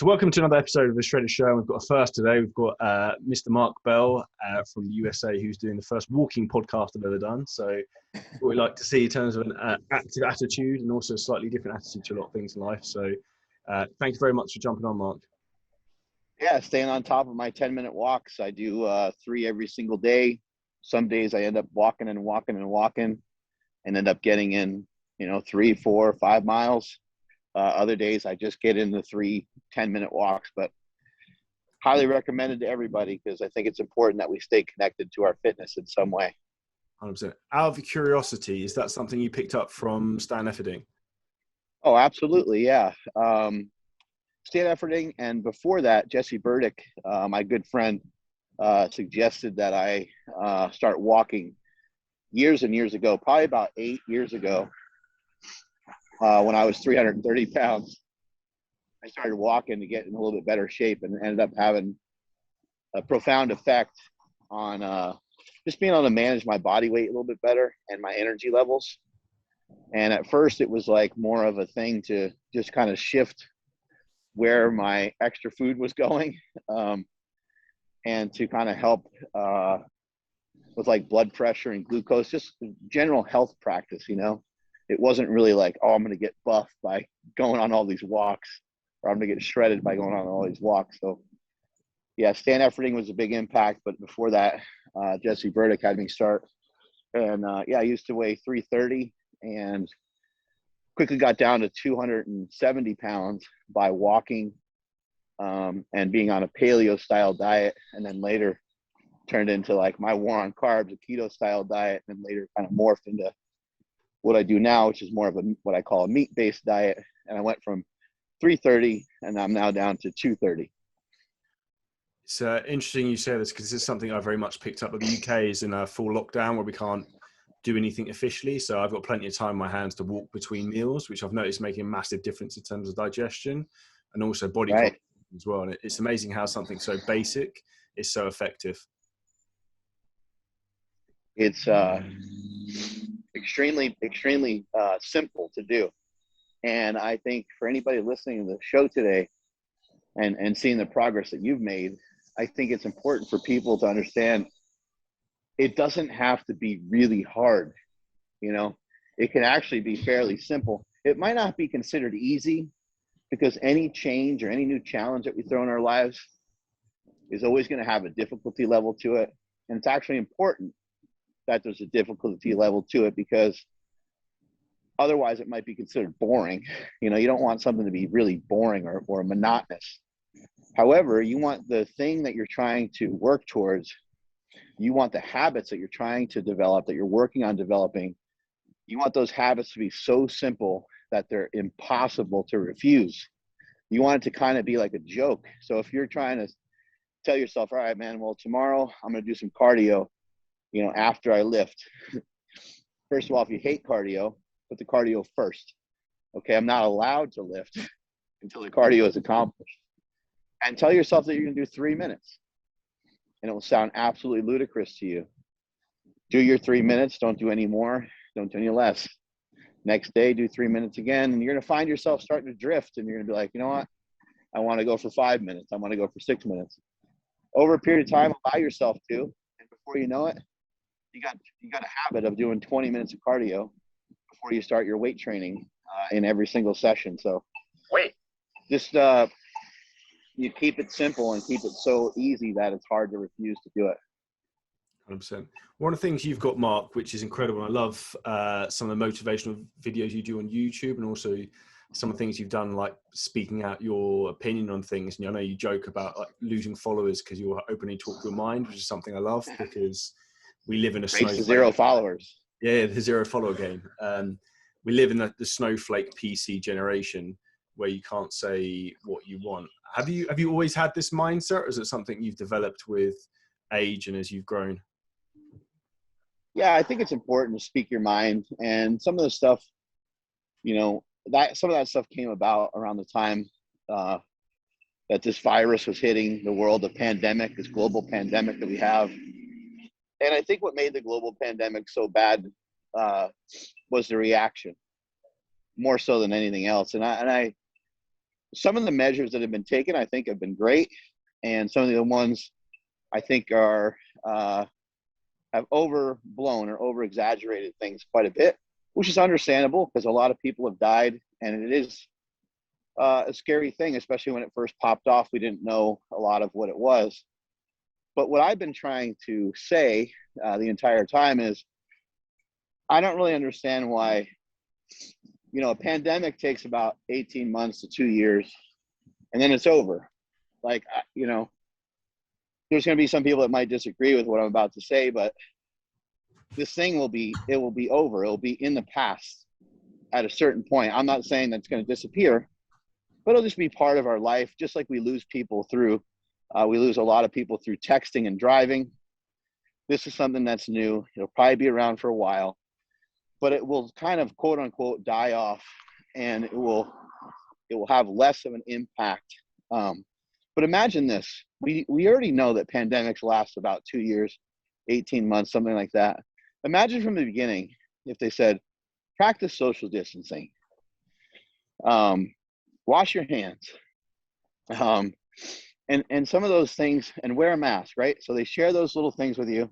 So welcome to another episode of the Shredded Show. We've got a first today. We've got Mr. Mark Bell from the USA, who's doing the first walking podcast I've ever done. So what we like to see in terms of an active attitude and also a slightly different attitude to a lot of things in life. So thank you very much for jumping on, Mark. Yeah, staying on top of my 10-minute walks. I do 3 every single day. Some days I end up walking and end up getting in, 3, 4, 5 miles. Other days I just get in the 3 10-minute walks, but highly recommended to everybody because I think it's important that we stay connected to our fitness in some way. 100%. Out of curiosity, is that something you picked up from Stan Efferding? Oh, absolutely. Yeah. Stan Efferding, and before that, Jesse Burdick, my good friend, suggested that I start walking years and years ago, probably about 8 years ago, when I was 330 pounds. I started walking to get in a little bit better shape and ended up having a profound effect on just being able to manage my body weight a little bit better and my energy levels. And at first it was like more of a thing to just kind of shift where my extra food was going, and to kind of help with like blood pressure and glucose, just general health practice. It wasn't really like, oh, I'm going to get buff by going on all these walks, or I'm going to get shredded by going on all these walks. So yeah, Stan Efferding was a big impact. But before that, Jesse Burdick had me start. And I used to weigh 330 and quickly got down to 270 pounds by walking and being on a paleo style diet. And then later turned into like my war on carbs, a keto style diet, and later kind of morphed into what I do now, which is more of what I call a meat-based diet. And I went from 330 and I'm now down to 230. It's interesting you say this because it's something I very much picked up. But the UK is in a full lockdown where we can't do anything officially. So I've got plenty of time in my hands to walk between meals, which I've noticed making a massive difference in terms of digestion and also body Right. as well. And it's amazing how something so basic is so effective. It's extremely simple to do. And I think for anybody listening to the show today and seeing the progress that you've made, I think it's important for people to understand it doesn't have to be really hard. It can actually be fairly simple. It might not be considered easy because any change or any new challenge that we throw in our lives is always going to have a difficulty level to it. And it's actually important that there's a difficulty level to it because otherwise it might be considered boring. You don't want something to be really boring or monotonous. However, you want the thing that you're trying to work towards, you want the habits that you're trying to develop, that you're working on developing, you want those habits to be so simple that they're impossible to refuse. You want it to kind of be like a joke. So if you're trying to tell yourself, all right, man, well, tomorrow I'm going to do some cardio, after I lift. First of all, if you hate cardio, put the cardio first. Okay, I'm not allowed to lift until the cardio is accomplished. And tell yourself that you're going to do 3 minutes. And it will sound absolutely ludicrous to you. Do your 3 minutes. Don't do any more. Don't do any less. Next day, do 3 minutes again. And you're going to find yourself starting to drift. And you're going to be like, you know what? I want to go for 5 minutes. I want to go for 6 minutes. Over a period of time, allow yourself to. And before you know it, you got a habit of doing 20 minutes of cardio before you start your weight training in every single session. So just you keep it simple and keep it so easy that it's hard to refuse to do it. 100%. One of the things you've got, Mark, which is incredible. I love some of the motivational videos you do on YouTube and also some of the things you've done, like speaking out your opinion on things. And I know you joke about like losing followers because you openly talk your mind, which is something I love because we live in a snowflake. To 0 followers. Yeah, the 0 follower game. We live in the snowflake PC generation where you can't say what you want. Have you always had this mindset, or is it something you've developed with age and as you've grown? Yeah, I think it's important to speak your mind. And some of the stuff, some of that stuff came about around the time that this virus was hitting the world, the pandemic, this global pandemic that we have. And I think what made the global pandemic so bad was the reaction, more so than anything else. And I some of the measures that have been taken, I think, have been great. And some of the ones I think are, have overblown or over exaggerated things quite a bit, which is understandable because a lot of people have died, and it is a scary thing, especially when it first popped off. We didn't know a lot of what it was. But what I've been trying to say the entire time is I don't really understand why, a pandemic takes about 18 months to 2 years, and then it's over. Like, there's going to be some people that might disagree with what I'm about to say, but this thing will be over. It'll be in the past at a certain point. I'm not saying that's going to disappear, but it'll just be part of our life. Just like we lose people through, we lose a lot of people through texting and driving. This is something that's new. It'll probably be around for a while, but it will kind of quote unquote die off, and it will have less of an impact. But imagine this, we already know that pandemics last about 2 years, 18 months, something like that. Imagine from the beginning if they said, practice social distancing, wash your hands, and some of those things, and wear a mask, right? So they share those little things with you.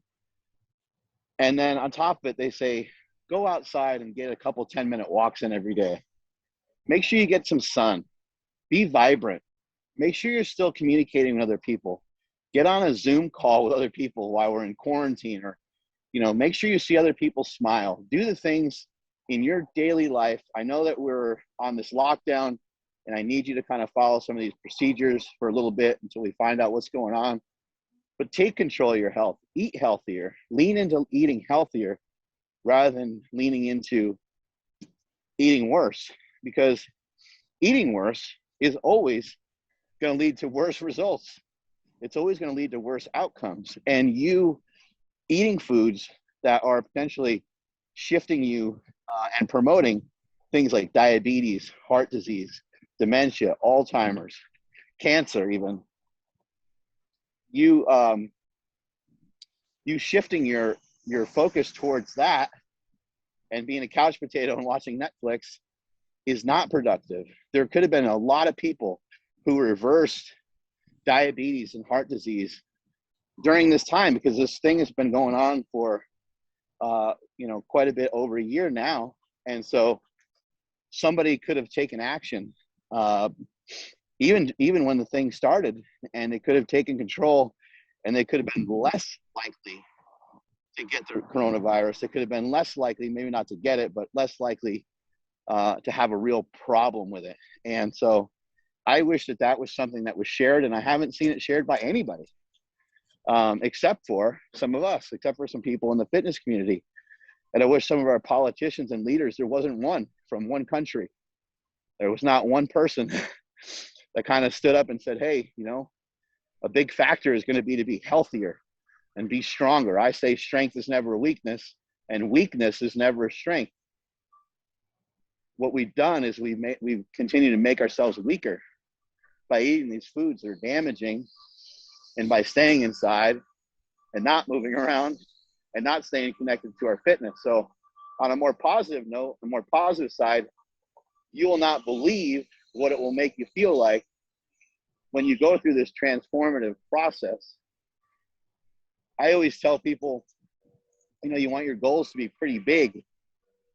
And then on top of it, they say, go outside and get a couple 10-minute walks in every day. Make sure you get some sun. Be vibrant. Make sure you're still communicating with other people. Get on a Zoom call with other people while we're in quarantine, or, make sure you see other people smile. Do the things in your daily life. I know that we're on this lockdown, and I need you to kind of follow some of these procedures for a little bit until we find out what's going on. But take control of your health. Eat healthier. Lean into eating healthier rather than leaning into eating worse, because eating worse is always going to lead to worse results. It's always going to lead to worse outcomes. And you eating foods that are potentially shifting you and promoting things like diabetes, heart disease, dementia, Alzheimer's, cancer, even, you shifting your focus towards that and being a couch potato and watching Netflix is not productive. There could have been a lot of people who reversed diabetes and heart disease during this time, because this thing has been going on for quite a bit over a year now. And so somebody could have taken action even when the thing started, and they could have taken control, and they could have been less likely to get the coronavirus. They could have been less likely, maybe not to get it, but less likely to have a real problem with it. And so I wish that was something that was shared, and I haven't seen it shared by anybody, except for some of us, except for some people in the fitness community. And I wish some of our politicians and leaders, there wasn't one from one country. There was not one person that kind of stood up and said, hey, a big factor is going to be healthier and be stronger. I say strength is never a weakness, and weakness is never a strength. What we've done is we've continued to make ourselves weaker by eating these foods that are damaging, and by staying inside and not moving around and not staying connected to our fitness. So on a more positive note, the more positive side, you will not believe what it will make you feel like when you go through this transformative process. I always tell people, you want your goals to be pretty big,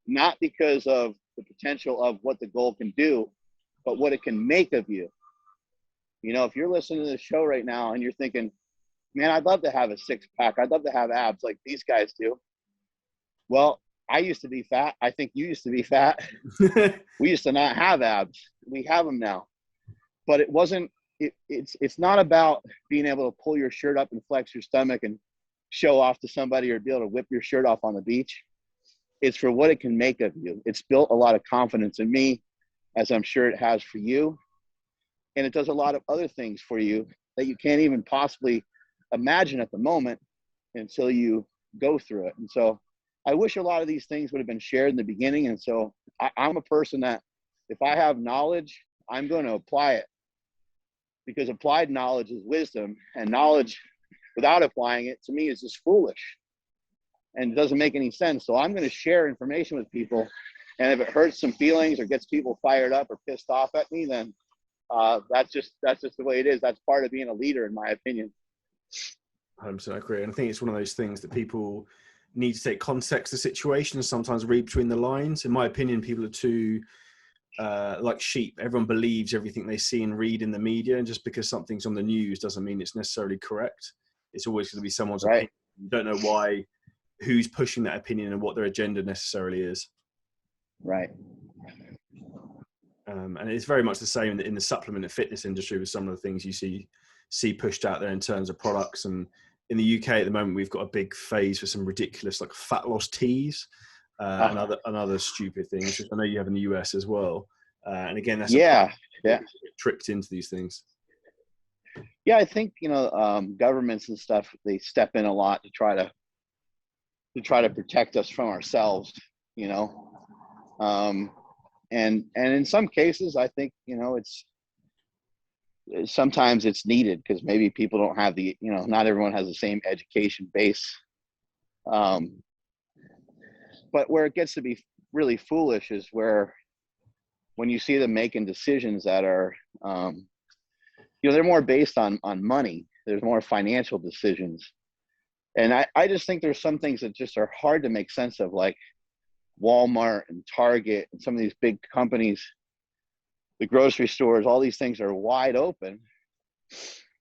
not because of the potential of what the goal can do, but what it can make of you. If you're listening to this show right now and you're thinking, man, I'd love to have a six-pack, I'd love to have abs like these guys do. Well, I used to be fat. I think you used to be fat. We used to not have abs. We have them now. But it wasn't, it's not about being able to pull your shirt up and flex your stomach and show off to somebody, or be able to whip your shirt off on the beach. It's for what it can make of you. It's built a lot of confidence in me, as I'm sure it has for you. And it does a lot of other things for you that you can't even possibly imagine at the moment until you go through it. And so I wish a lot of these things would have been shared in the beginning. And so I'm a person that if I have knowledge, I'm going to apply it, because applied knowledge is wisdom, and knowledge without applying it, to me, is just foolish and it doesn't make any sense. So I'm going to share information with people, and if it hurts some feelings or gets people fired up or pissed off at me, then that's just the way it is. That's part of being a leader, in my opinion. 100% agree. And I think it's one of those things that people need to take context of the situation and sometimes read between the lines. In my opinion, people are too like sheep. Everyone believes everything they see and read in the media, and just because something's on the news doesn't mean it's necessarily correct. It's always going to be someone's opinion. You don't know why, who's pushing that opinion and what their agenda necessarily is. Right. And it's very much the same in the supplement and fitness industry with some of the things you see pushed out there in terms of products. And in the UK at the moment, we've got a big phase for some ridiculous like fat loss teas and other stupid things, which I know you have in the US as well. And again, that's tricked into these things. Yeah, I think governments and stuff, they step in a lot to try to protect us from ourselves, and in some cases, I think sometimes it's needed because maybe people don't have not everyone has the same education base. But where it gets to be really foolish is when you see them making decisions that are, they're more based on money. There's more financial decisions. And I just think there's some things that just are hard to make sense of, like Walmart and Target and some of these big companies, the grocery stores, all these things are wide open,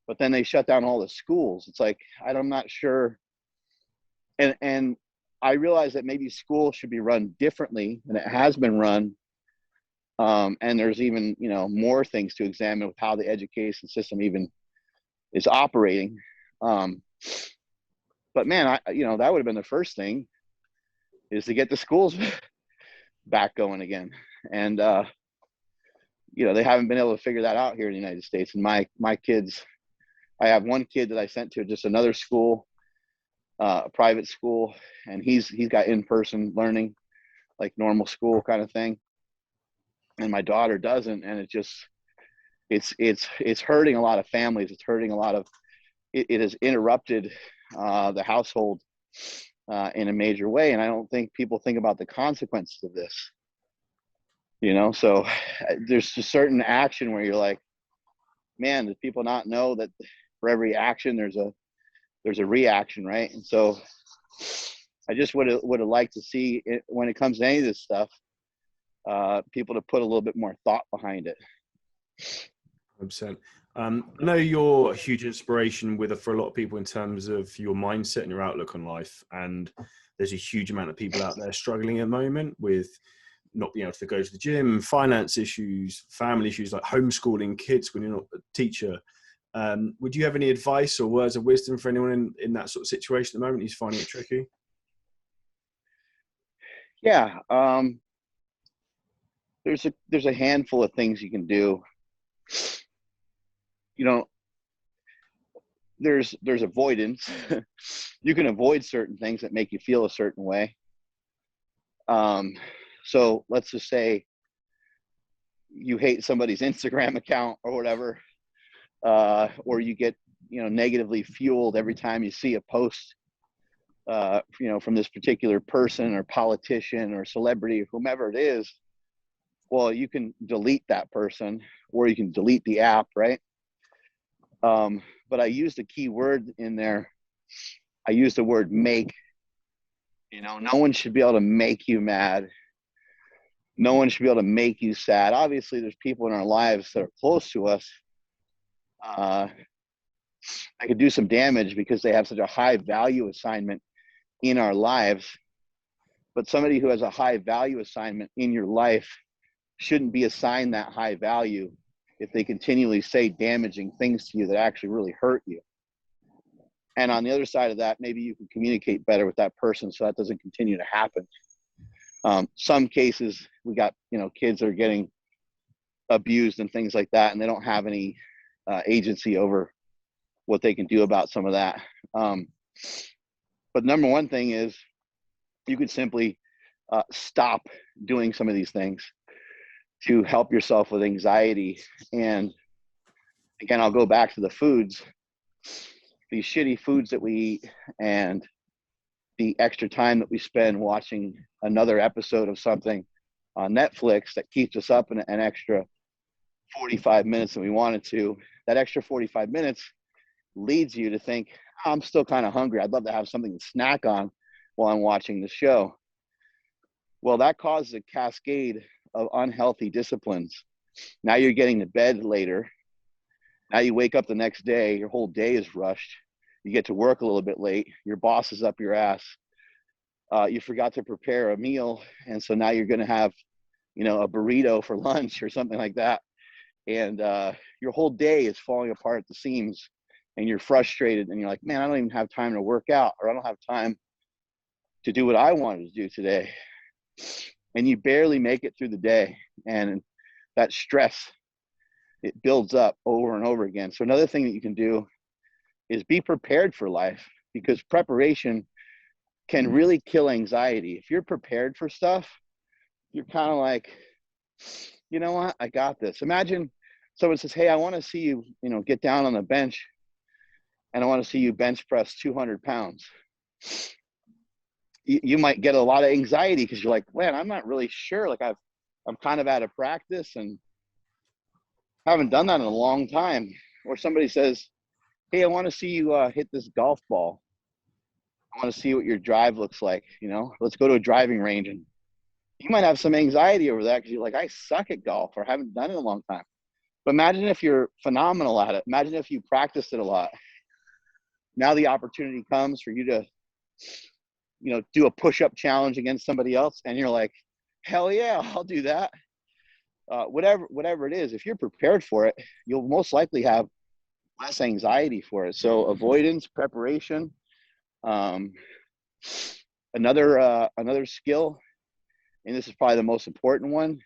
but then they shut down all the schools. It's like, I'm not sure. And I realize that maybe school should be run differently than it has been run. And there's even, more things to examine with how the education system even is operating. But man, that would have been the first thing, is to get the schools back going again. And, they haven't been able to figure that out here in the United States. And my kids, I have one kid that I sent to just another school, a private school, and he's got in-person learning, like normal school kind of thing. And my daughter doesn't. And it's hurting a lot of families. It's hurting it has interrupted the household in a major way. And I don't think people think about the consequences of this, so there's a certain action where you're like, man, do people not know that for every action, there's a reaction, right? And so I just would have liked to see it, when it comes to any of this stuff, people to put a little bit more thought behind it. 100%. I know you're a huge inspiration for a lot of people in terms of your mindset and your outlook on life. And there's a huge amount of people out there struggling at the moment with not being able to go to the gym, finance issues, family issues, like homeschooling kids when you're not a teacher. Would you have any advice or words of wisdom for anyone in that sort of situation at the moment who's finding it tricky? Yeah. There's a handful of things you can do. There's avoidance. You can avoid certain things that make you feel a certain way. So let's just say you hate somebody's Instagram account or whatever, or you get, negatively fueled every time you see a post, from this particular person or politician or celebrity or whomever it is. Well, you can delete that person, or you can delete the app, right? But I used a key word in there. I used the word make. No one should be able to make you mad. No one should be able to make you sad. Obviously, there's people in our lives that are close to us. I could do some damage because they have such a high value assignment in our lives. But somebody who has a high value assignment in your life shouldn't be assigned that high value if they continually say damaging things to you that actually really hurt you. And on the other side of that, maybe you can communicate better with that person so that doesn't continue to happen. Some cases we got, kids that are getting abused and things like that, and they don't have any agency over what they can do about some of that. But number one thing is you could simply stop doing some of these things to help yourself with anxiety. And again, I'll go back to the foods, these shitty foods that we eat, and the extra time that we spend watching another episode of something on Netflix that keeps us up an extra 45 minutes than we wanted to, that extra 45 minutes leads you to think, oh, I'm still kind of hungry. I'd love to have something to snack on while I'm watching the show. Well, that causes a cascade of unhealthy disciplines. Now you're getting to bed later. Now you wake up the next day, your whole day is rushed. You get to work a little bit late. Your boss is up your ass. You forgot to prepare a meal. And so now you're going to have, you know, a burrito for lunch or something like that. And your whole day is falling apart at the seams, and you're frustrated, and you're like, man, I don't even have time to work out, or I don't have time to do what I wanted to do today. And you barely make it through the day. And that stress, it builds up over and over again. So another thing that you can do is be prepared for life, because preparation can really kill anxiety. If you're prepared for stuff, you're kind of like, you know what, I got this. Imagine someone says, hey, I want to see you, you know, get down on the bench, and I want to see you bench press 200 pounds. You might get a lot of anxiety because you're like, man, I'm not really sure. Like I'm kind of out of practice and haven't done that in a long time. Or somebody says, hey, I want to see you hit this golf ball. I want to see what your drive looks like. You know, let's go to a driving range. And you might have some anxiety over that because you're like, I suck at golf, or haven't done it in a long time. But imagine if you're phenomenal at it. Imagine if you practiced it a lot. Now the opportunity comes for you to, you know, do a push-up challenge against somebody else, and you're like, hell yeah, I'll do that. Whatever it is, if you're prepared for it, you'll most likely have less anxiety for it. So avoidance, preparation. Another skill, and this is probably the most important one,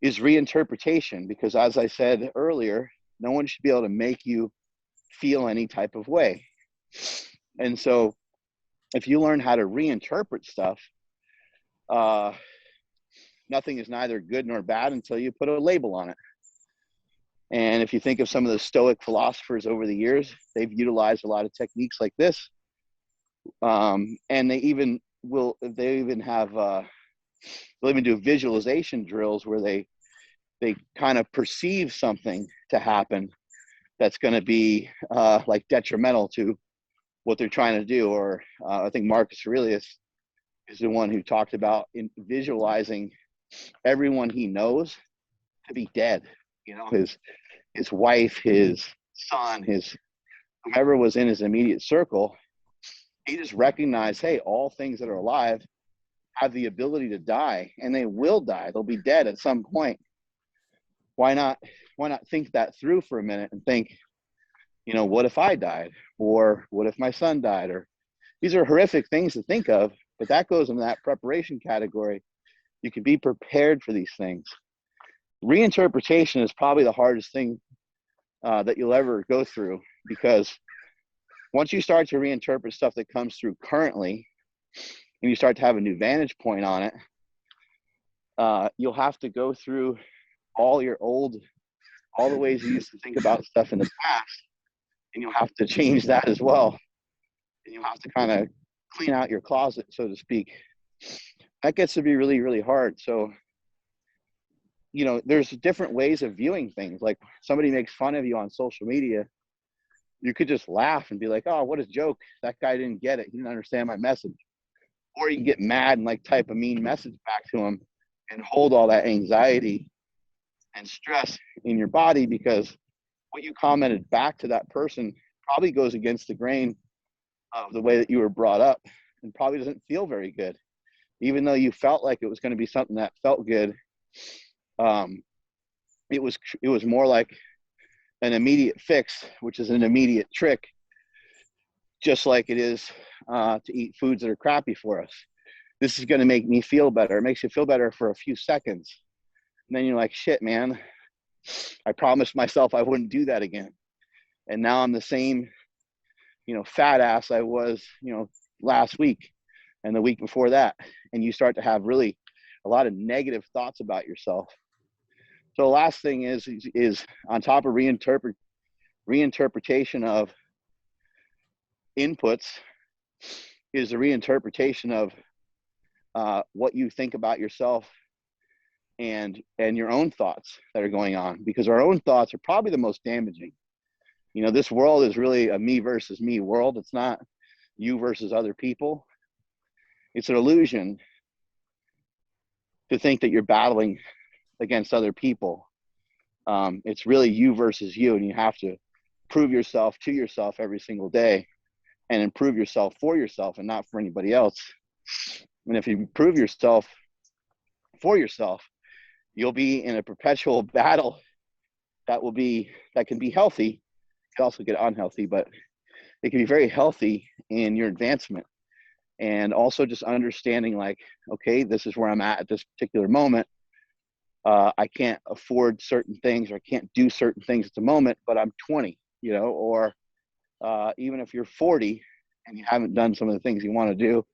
is reinterpretation. Because as I said earlier, no one should be able to make you feel any type of way. And so if you learn how to reinterpret stuff, nothing is neither good nor bad until you put a label on it. And if you think of some of the Stoic philosophers over the years, they've utilized a lot of techniques like this. And they'll even do visualization drills where they kind of perceive something to happen that's going to be like detrimental to what they're trying to do. Or I think Marcus Aurelius is the one who talked about in visualizing everyone he knows to be dead. You know, his wife, his son, whoever was in his immediate circle. He just recognized, hey, all things that are alive have the ability to die, and they will die. They'll be dead at some point. Why not think that through for a minute and think, you know, what if I died? Or what if my son died? Or these are horrific things to think of, but that goes into that preparation category. You can be prepared for these things. Reinterpretation is probably the hardest thing that you'll ever go through, because once you start to reinterpret stuff that comes through currently, and you start to have a new vantage point on it, you'll have to go through all the ways you used to think about stuff in the past, and you'll have to change that as well. And you'll have to kind of clean out your closet, so to speak. That gets to be really, really hard. So, you know, there's different ways of viewing things. Like somebody makes fun of you on social media, you could just laugh and be like, oh, what a joke. That guy didn't get it. He didn't understand my message. Or you can get mad and like type a mean message back to him and hold all that anxiety and stress in your body, because what you commented back to that person probably goes against the grain of the way that you were brought up, and probably doesn't feel very good. Even though you felt like it was going to be something that felt good, it was more like an immediate fix, which is an immediate trick, just like it is to eat foods that are crappy for us. This is going to make me feel better. It makes you feel better for a few seconds. And then you're like, shit, man, I promised myself I wouldn't do that again. And now I'm the same, you know, fat ass I was, you know, last week and the week before that. And you start to have really a lot of negative thoughts about yourself. So the last thing is on top of reinterpretation of inputs, is the reinterpretation of what you think about yourself and your own thoughts that are going on, because our own thoughts are probably the most damaging. You know, this world is really a me versus me world. It's not you versus other people. It's an illusion to think that you're battling against other people. It's really you versus you, and you have to prove yourself to yourself every single day and improve yourself for yourself and not for anybody else. And if you prove yourself for yourself, you'll be in a perpetual battle that can be healthy. It can also get unhealthy, but it can be very healthy in your advancement. And also just understanding, like, okay, this is where I'm at this particular moment. I can't afford certain things, or I can't do certain things at the moment, but I'm 20, you know, or even if you're 40 and you haven't done some of the things you want to do,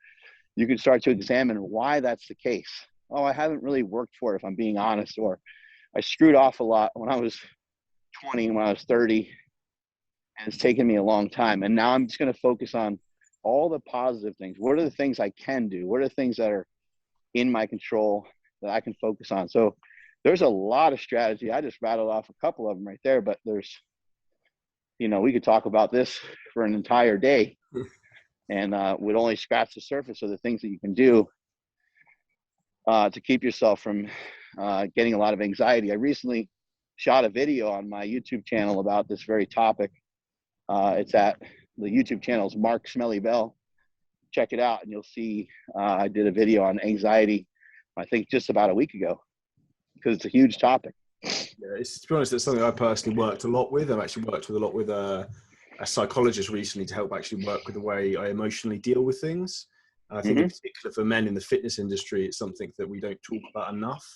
you can start to examine why that's the case. Oh, I haven't really worked for it, if I'm being honest, or I screwed off a lot when I was 20 and when I was 30, and it's taken me a long time. And now I'm just going to focus on all the positive things. What are the things I can do? What are the things that are in my control that I can focus on? So there's a lot of strategy. I just rattled off a couple of them right there, but there's, you know, we could talk about this for an entire day and would only scratch the surface of the things that you can do to keep yourself from getting a lot of anxiety. I recently shot a video on my YouTube channel about this very topic. It's at the YouTube channel is Mark Smelly Bell. Check it out and you'll see I did a video on anxiety, I think just about a week ago, because it's a huge topic. Yeah, to be honest, it's something I personally worked a lot with. I've actually worked with a lot with a psychologist recently to help actually work with the way I emotionally deal with things. And I think in particular for men in the fitness industry, it's something that we don't talk about enough.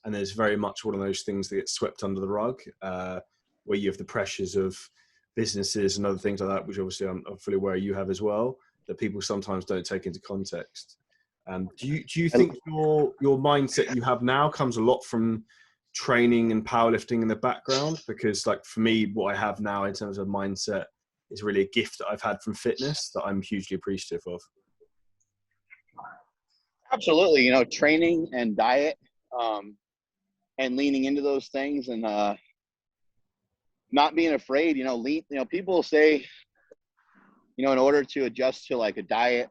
And there's very much one of those things that gets swept under the rug, where you have the pressures of businesses and other things like that, which obviously I'm fully aware you have as well, that people sometimes don't take into context. Do you think your mindset you have now comes a lot from training and powerlifting in the background? Because like for me, what I have now in terms of mindset is really a gift that I've had from fitness that I'm hugely appreciative of. Absolutely. You know, training and diet and leaning into those things and not being afraid, people say, in order to adjust to like a diet,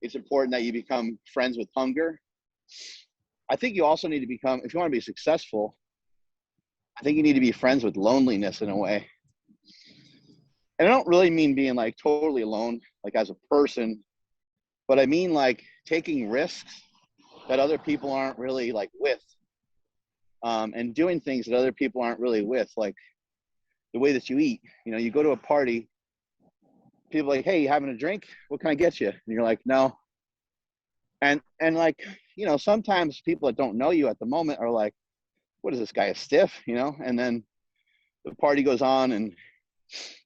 it's important that you become friends with hunger. I think you also need to become, if you want to be successful, I think you need to be friends with loneliness in a way. And I don't really mean being like totally alone, like as a person, but I mean like taking risks that other people aren't really like with, and doing things that other people aren't really with, like the way that you eat. You go to a party, people are like, hey, you having a drink? What can I get you? And you're like, no. And like, sometimes people that don't know you at the moment are like, what is this guy, a stiff? And then the party goes on and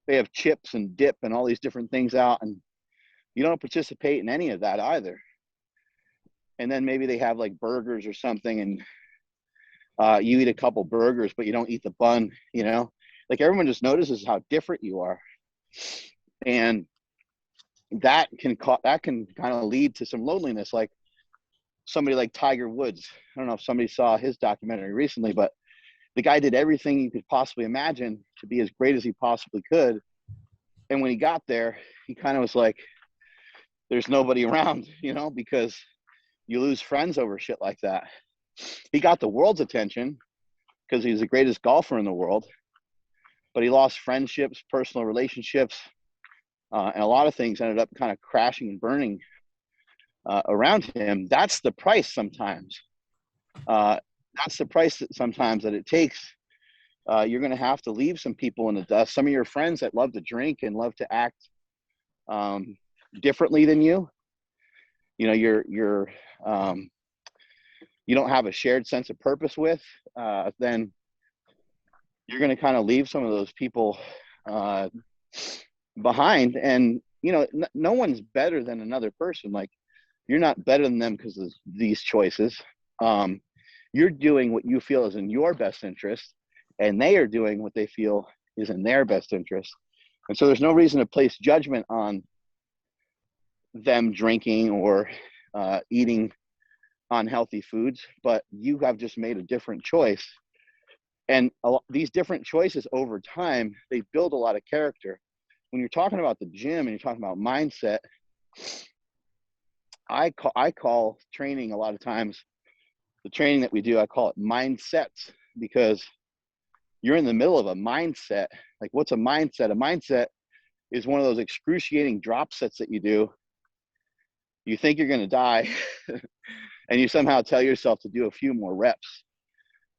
they have chips and dip and all these different things out, and you don't participate in any of that either. And then maybe they have like burgers or something, and you eat a couple burgers, but you don't eat the bun, like everyone just notices how different you are. And that can kind of lead to some loneliness. Like somebody like Tiger Woods. I don't know if somebody saw his documentary recently, but the guy did everything you could possibly imagine to be as great as he possibly could. And when he got there, he kind of was like, there's nobody around, because you lose friends over shit like that. He got the world's attention because he's the greatest golfer in the world, but he lost friendships, personal relationships, and a lot of things ended up kind of crashing and burning around him. That's the price sometimes. That's the price sometimes that it takes. You're going to have to leave some people in the dust. Some of your friends that love to drink and love to act differently than you. You're you don't have a shared sense of purpose with, then you're going to kind of leave some of those people behind. And, no one's better than another person. Like, you're not better than them because of these choices. You're doing what you feel is in your best interest, and they are doing what they feel is in their best interest. And so there's no reason to place judgment on them drinking or eating unhealthy foods, but you have just made a different choice. And these different choices over time, they build a lot of character. When you're talking about the gym and you're talking about mindset, I call training a lot of times, the training that we do, I call it mindsets, because you're in the middle of a mindset. Like, what's a mindset? A mindset is one of those excruciating drop sets that you do. You think you're going to die and you somehow tell yourself to do a few more reps.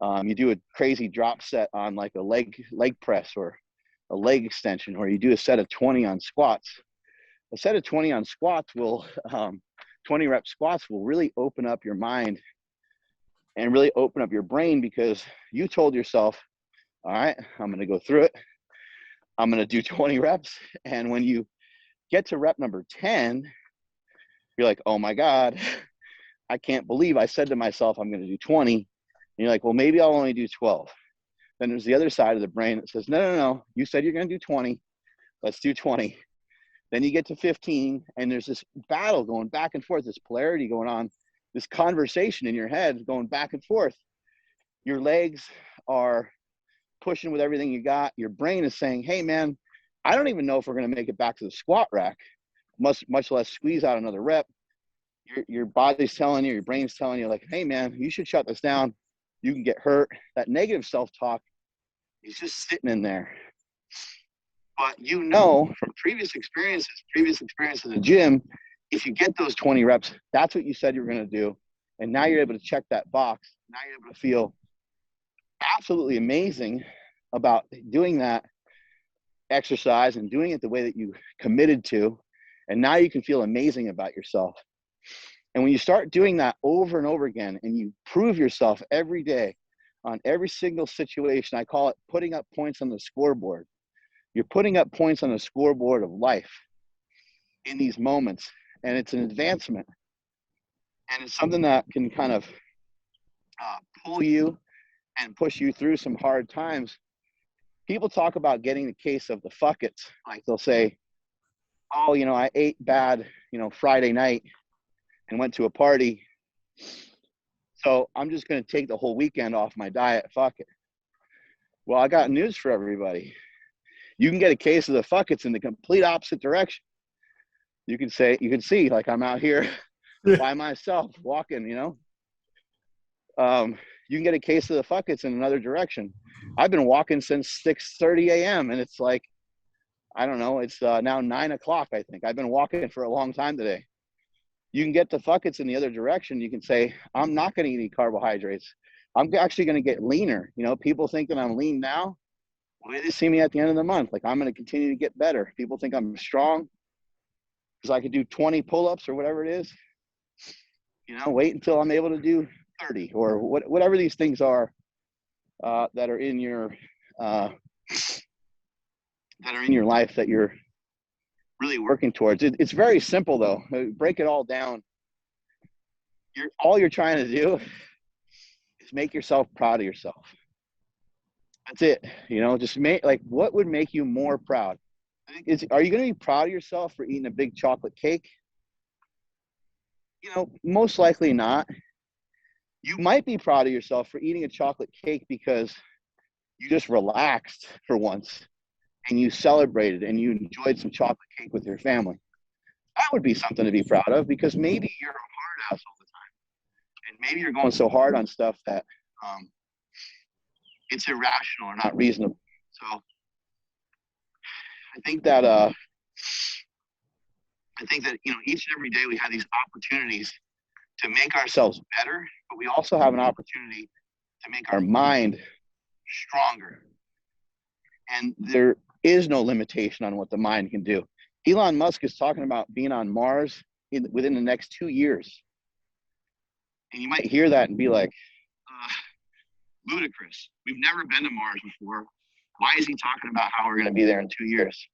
You do a crazy drop set on like a leg press or a leg extension, or you do a set of 20 on squats. A set of 20 on squats will, 20 rep squats will really open up your mind and really open up your brain, because you told yourself, all right, I'm going to go through it. I'm going to do 20 reps. And when you get to rep number 10, you're like, oh my God, I can't believe I said to myself, I'm going to do 20. And you're like, well, maybe I'll only do 12. Then there's the other side of the brain that says, no, you said you're going to do 20. Let's do 20. Then you get to 15, and there's this battle going back and forth, this polarity going on, this conversation in your head going back and forth. Your legs are pushing with everything you got. Your brain is saying, hey man, I don't even know if we're going to make it back to the squat rack, much less squeeze out another rep. Your body's telling you, your brain's telling you, like, hey man, you should shut this down. You can get hurt. That negative self-talk is just sitting in there. But you know from previous experiences in the gym, if you get those 20 reps, that's what you said you were going to do. And now you're able to check that box. Now you're able to feel absolutely amazing about doing that exercise and doing it the way that you committed to. And now you can feel amazing about yourself. And when you start doing that over and over again, and you prove yourself every day on every single situation, I call it putting up points on the scoreboard. You're putting up points on the scoreboard of life in these moments. And it's an advancement. And it's something that can kind of pull you and push you through some hard times. People talk about getting the case of the fuck it's. Like, they'll say, oh, I ate bad, Friday night and went to a party, so I'm just going to take the whole weekend off my diet. Fuck it. Well, I got news for everybody. You can get a case of the fuck it's in the complete opposite direction. You can see, like, I'm out here by myself walking, you can get a case of the fuck it's in another direction. I've been walking since 6:30 a.m. and it's like, I don't know, it's now 9 o'clock, I think. I've been walking for a long time today. You can get the fuck it's in the other direction. You can say, I'm not going to eat any carbohydrates. I'm actually going to get leaner. People think that I'm lean now. Well, they see me at the end of the month. Like, I'm going to continue to get better. People think I'm strong because I can do 20 pull-ups or whatever it is. Wait until I'm able to do 30 or whatever these things are that are in your life that you're really working towards. It's very simple, though. Break it all down. All you're trying to do is make yourself proud of yourself. That's it. Just what would make you more proud? Are you going to be proud of yourself for eating a big chocolate cake? Most likely not. You might be proud of yourself for eating a chocolate cake because you just relaxed for once and you celebrated and you enjoyed some chocolate cake with your family. That would be something to be proud of, because maybe you're a hard ass all the time. And maybe you're going so hard on stuff that it's irrational or not reasonable. So I think that each and every day we have these opportunities to make ourselves better, but we also have an opportunity to make our mind stronger. And there is no limitation on what the mind can do. Elon Musk is talking about being on Mars within the next 2 years. And you might hear that and be like, ludicrous. We've never been to Mars before. Why is he talking about how we're going to be there in 2 years?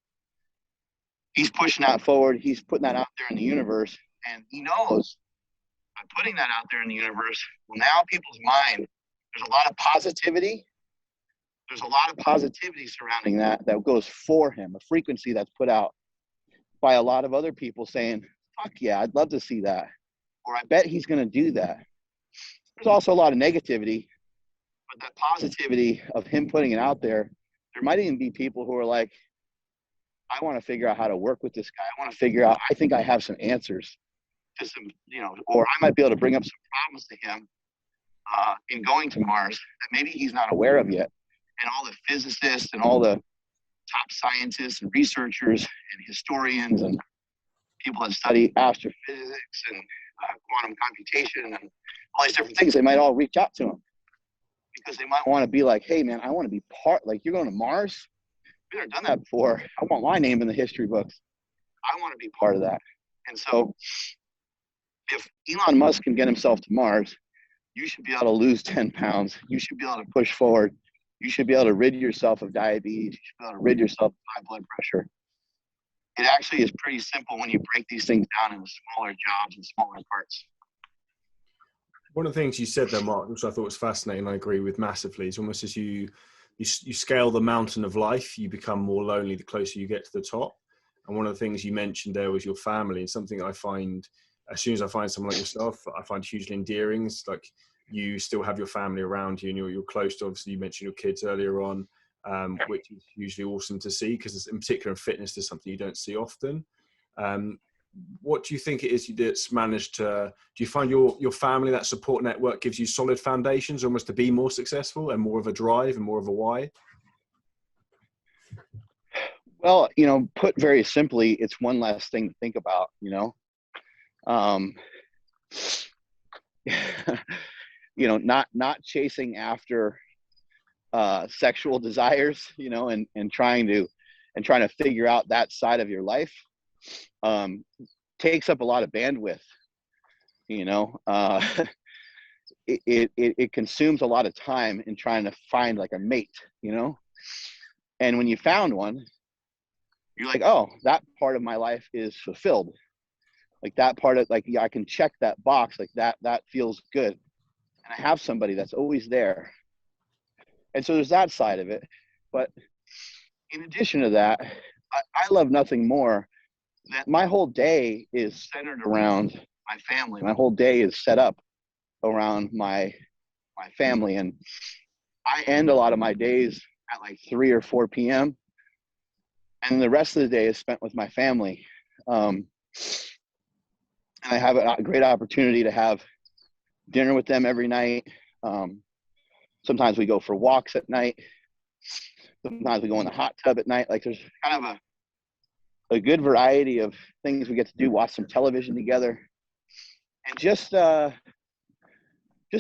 He's pushing that forward. He's putting that out there in the universe. And he knows by putting that out there in the universe, well, now people's mind, there's a lot of positivity. There's a lot of positivity surrounding that goes for him, a frequency that's put out by a lot of other people saying, fuck yeah, I'd love to see that. Or I bet he's going to do that. There's also a lot of negativity, but that positivity of him putting it out there, there might even be people who are like, I want to figure out how to work with this guy. I want to figure out, I think I have some answers to some, you know, or I might be able to bring up some problems to him in going to Mars that maybe he's not aware of yet. And all the physicists and all the top scientists and researchers and historians and people that study astrophysics and quantum computation and all these different things, they might all reach out to him because they might want to be like, hey, man, I want to be part, like, you're going to Mars? We've never done that before. I want my name in the history books. I want to be part of that. And so if Elon Musk can get himself to Mars, you should be able to lose 10 pounds. You should be able to push forward. You should be able to rid yourself of diabetes. You should be able to rid yourself of high blood pressure. It actually is pretty simple when you break these things down into smaller jobs and smaller parts. One of the things you said there, Mark, which I thought was fascinating, I agree with massively, is almost as you scale the mountain of life, you become more lonely the closer you get to the top. And one of the things you mentioned there was your family, and something I find, as soon as I find someone like yourself, I find hugely endearing. It's like you still have your family around you and you're close to, obviously you mentioned your kids earlier on, which is usually awesome to see because in particular in fitness, there's something you don't see often. What do you think it is that's managed to, do you find your family, that support network gives you solid foundations almost to be more successful and more of a drive and more of a why? Well, you know, put very simply, it's one less thing to think about, you know. You know, not chasing after sexual desires, you know, and trying to figure out that side of your life takes up a lot of bandwidth, you know. It consumes a lot of time in trying to find like a mate, you know. And when you found one, you're like, oh, that part of my life is fulfilled. Like that part of, like, yeah, I can check that box, like that feels good. And I have somebody that's always there. And so there's that side of it. But in addition to that, I love nothing more that my whole day is centered around my family. My whole day is set up around my family. And I end a lot of my days at like 3 or 4 p.m. And the rest of the day is spent with my family. And I have a great opportunity to have dinner with them every night. Sometimes we go for walks at night. Sometimes we go in the hot tub at night. Like there's kind of a good variety of things we get to do, watch some television together, and just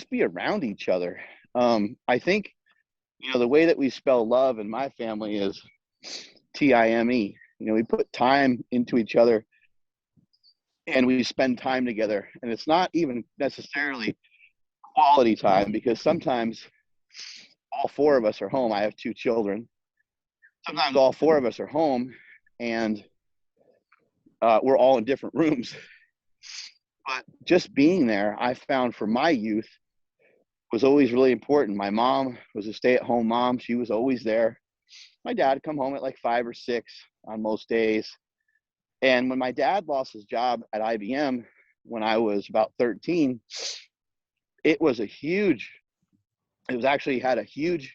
be around each other. I think, you know, the way that we spell love in my family is T-I-M-E. You know, we put time into each other and we spend time together. And it's not even necessarily quality time because sometimes all 4 of us are home. I have 2 children. Sometimes all 4 of us are home and we're all in different rooms. But just being there, I found for my youth was always really important. My mom was a stay-at-home mom. She was always there. My dad would come home at like 5 or 6 on most days. And when my dad lost his job at IBM when I was about 13, it actually had a huge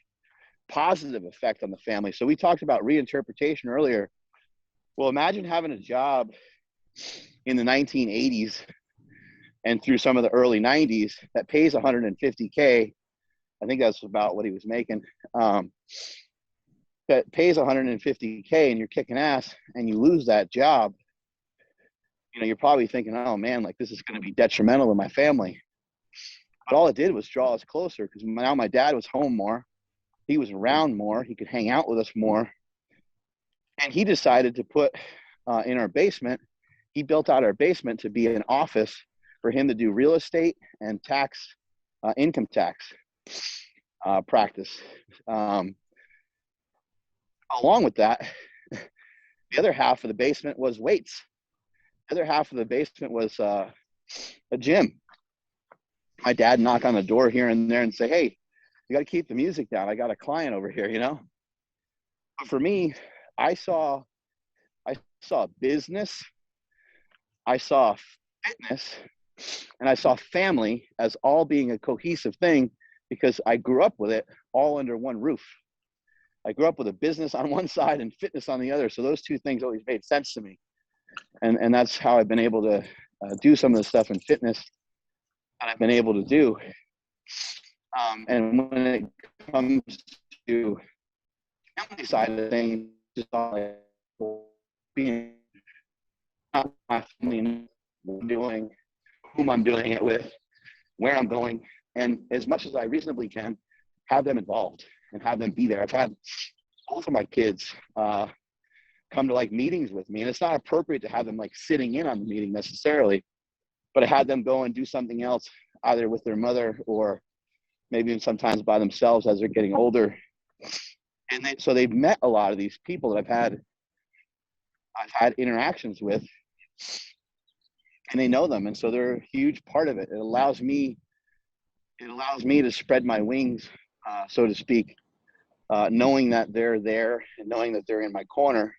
positive effect on the family. So we talked about reinterpretation earlier. Well, imagine having a job in the 1980s and through some of the early 90s that pays $150K. I think that's about what he was making. That pays $150K and you're kicking ass and you lose that job. You know, you're probably thinking, oh man, like this is going to be detrimental to my family. But all it did was draw us closer because now my dad was home more. He was around more. He could hang out with us more. And he decided to put in our basement, he built out our basement to be an office for him to do real estate and tax, income tax practice. Along with that, the other half of the basement was weights. The other half of the basement was a gym. My dad knock on the door here and there and say, hey, you got to keep the music down. I got a client over here, you know? But for me, I saw business, I saw fitness, And I saw family as all being a cohesive thing because I grew up with it all under one roof. I grew up with a business on one side and fitness on the other. So those two things always made sense to me. And that's how I've been able to do some of the stuff in fitness that I've been able to do. And when it comes to the family side of things, just like being not my family, what I'm doing, whom I'm doing it with, where I'm going, and as much as I reasonably can, have them involved and have them be there. I've had both of my kids come to like meetings with me, and it's not appropriate to have them like sitting in on the meeting necessarily, but I had them go and do something else, either with their mother or maybe sometimes by themselves as they're getting older. And so they've met a lot of these people that I've had interactions with, and they know them, and so they're a huge part of it. It allows me to spread my wings, so to speak, knowing that they're there and knowing that they're in my corner.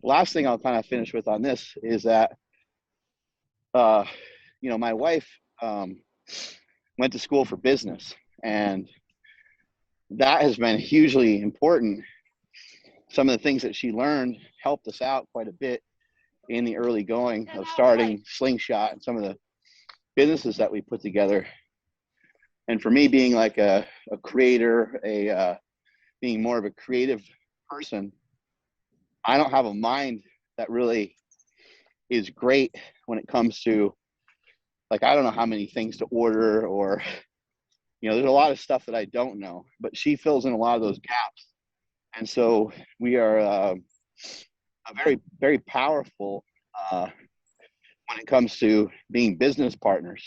Last thing I'll kind of finish with on this is that, my wife went to school for business, and that has been hugely important. Some of the things that she learned helped us out quite a bit in the early going of starting Sling Shot and some of the businesses that we put together. And for me, being like a creator, being more of a creative person, I don't have a mind that really is great when it comes to, like, I don't know how many things to order, or, there's a lot of stuff that I don't know, but she fills in a lot of those gaps. And so we are a very, very powerful when it comes to being business partners,